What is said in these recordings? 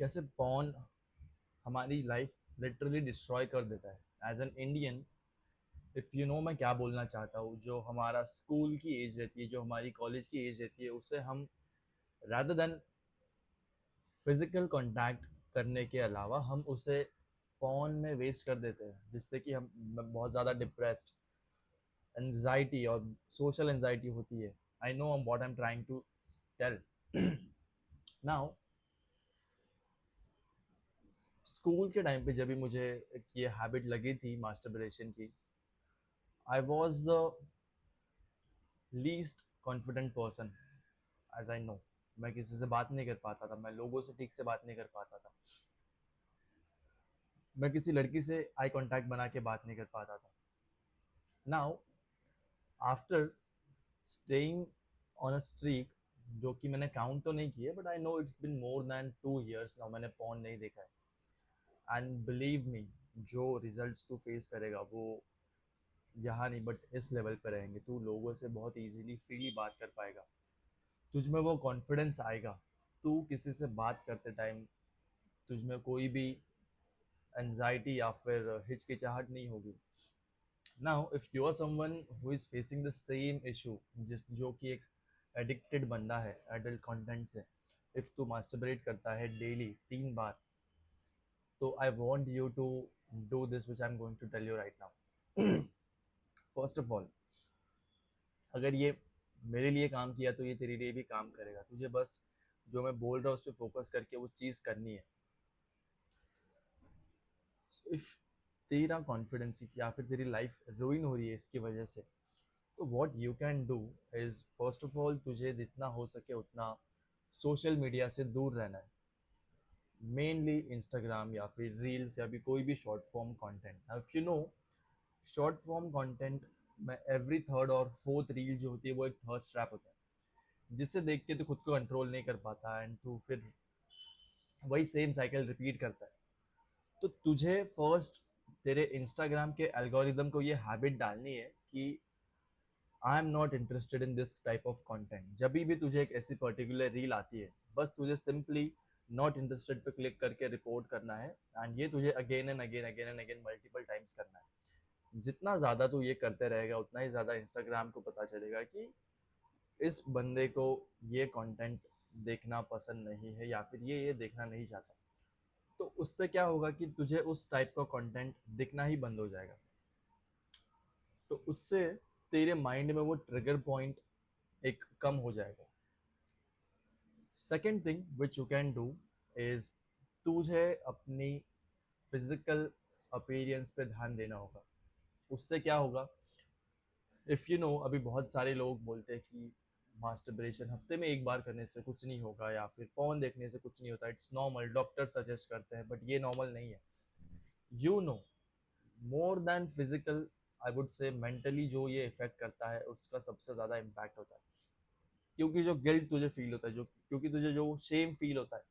कैसे पॉन हमारी life literally destroy कर देता है। As an Indian, if you know मैं क्या बोलना चाहता हूँ, जो हमारा स्कूल की एज रहती है, जो हमारी कॉलेज की एज रहती है, उसे हम रादर देन फिजिकल कांटेक्ट करने के अलावा हम उसे पॉन में वेस्ट कर देते हैं, जिससे कि हम बहुत ज़्यादा डिप्रेस्ड, एनजाइटी और सोशल एनजाइटी होती है। I know what I am trying to tell. Now, school के टाइम पे जब भी मुझे ये हैबिट लगी थी मास्टरबेशन की, I was the least confident person, as I know. मैं किसी से बात नहीं कर पाता था, मैं लोगों से ठीक से बात नहीं कर पाता था, मैं किसी लड़की से आई कांटेक्ट बना के बात नहीं कर पाता था। Now, after staying on a streak, जो कि मैंने काउंट तो नहीं किया, but I know it's been more than 2 years now मैंने पॉन नहीं देखा है। एंड बिलीव मी, जो रिजल्ट्स तू फेस करेगा वो यहाँ नहीं बट इस लेवल पर रहेंगे। तू लोगों से बहुत इजीली फ्रीली बात कर पाएगा, तुझ में वो कॉन्फिडेंस आएगा, तू किसी से बात करते टाइम तुझ में कोई भी एनजाइटी या फिर हिचकिचाहट नहीं होगी। Now if you are someone who is facing the same issue, जिस जो कि एक एडिक्टेड बंदा है एडल्ट कंटेंट से, इफ तू मास्टरबेट करता है डेली 3 बार, तो I want you to do this which I am going to tell you right now. First of all, अगर ये मेरे लिए काम किया तो ये तेरे लिए भी काम करेगा। तुझे बस जो मैं बोल रहा हूँ उस पर फोकस करके वो चीज़ करनी है। इफ तेरा कॉन्फिडेंस या फिर तेरी लाइफ रुइन हो रही है इसकी वजह से, तो what you can do is, first of all, तुझे जितना हो सके उतना सोशल मीडिया से दूर रहना है। मेनली इंस्टाग्राम या फिर रील्स या भी कोई भी short form content. If you know, short form content में एवरी थर्ड और फोर्थ रील जो होती है वो एक थर्स्ट ट्रैप होता है, जिससे देख के तो खुद को कंट्रोल नहीं कर पाता एंड तू फिर वही सेम साइकिल रिपीट करता है। तो तुझे फर्स्ट तेरे इंस्टाग्राम के एल्गोरिदम को ये हैबिट डालनी है कि I am not interested in this type of content. जब भी तुझे एक ऐसी पर्टिकुलर रील आती है, बस तुझे सिंपली नॉट इंटरेस्टेड पे क्लिक करके रिपोर्ट करना है। एंड ये तुझे again and again again and again multiple times करना है। जितना ज़्यादा तू ये करते रहेगा उतना ही ज़्यादा इंस्टाग्राम को पता चलेगा कि इस बंदे को ये कंटेंट देखना पसंद नहीं है या फिर ये देखना नहीं चाहता। तो उससे क्या होगा कि तुझे उस टाइप का कंटेंट दिखना ही बंद हो जाएगा। तो उससे तेरे माइंड में वो ट्रिगर पॉइंट एक कम हो जाएगा। Second thing which you can do is, तुझे अपनी फिजिकल अपीयरेंस पे ध्यान देना होगा। उससे क्या होगा, इफ़ यू नो, अभी बहुत सारे लोग बोलते हैं कि मास्टरबेशन हफ्ते में एक बार करने से कुछ नहीं होगा या फिर पॉर्न देखने से कुछ नहीं होता, इट्स नॉर्मल, डॉक्टर सजेस्ट करते हैं, बट ये नॉर्मल नहीं है। You know, more than physical, I would say mentally जो ये इफेक्ट करता है उसका सबसे ज़्यादा इम्पैक्ट होता है। क्योंकि जो गिल्ट तुझे फील होता है, जो क्योंकि तुझे जो शेम फील होता है,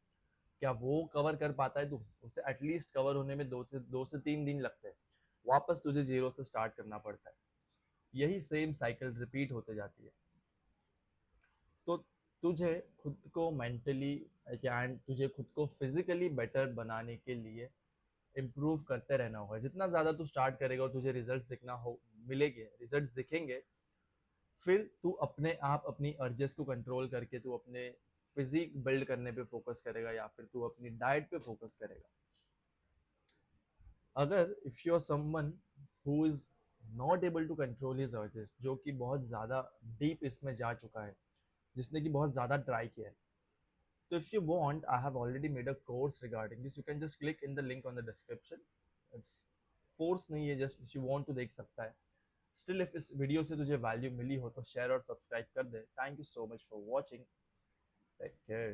क्या वो कवर कर पाता है तू? उसे एटलीस्ट कवर होने में 2 से 3 दिन लगते हैं, वापस तुझे जीरो से स्टार्ट करना पड़ता है। यही सेम साइकिल रिपीट होते जाती है। तो तुझे खुद को मेंटली एंड तुझे खुद को फिजिकली बेटर बनाने के लिए इम्प्रूव करते रहना होगा। जितना ज़्यादा तू स्टार्ट करेगा और तुझे रिजल्ट्स दिखना हो मिलेंगे, रिजल्ट्स दिखेंगे, फिर तू अपने आप अपनी अर्जेस को कंट्रोल करके तू अपने फिजिक बिल्ड करने पे फोकस करेगा या फिर तू अपनी डाइट पे फोकस करेगा। अगर if you are someone who is not able to control his urges, जो कि बहुत ज़्यादा डीप इसमें जा चुका है, जिसने कि बहुत ज़्यादा ट्राई किया है, तो if you want, I have already made a course regarding this. You can just click in the link on the description. It's force नहीं है, just if you want to देख सकता है। Still, if इस video से तुझे value मिली हो तो शेयर और सब्सक्राइब कर दे। Thank you so much for watching. Take care.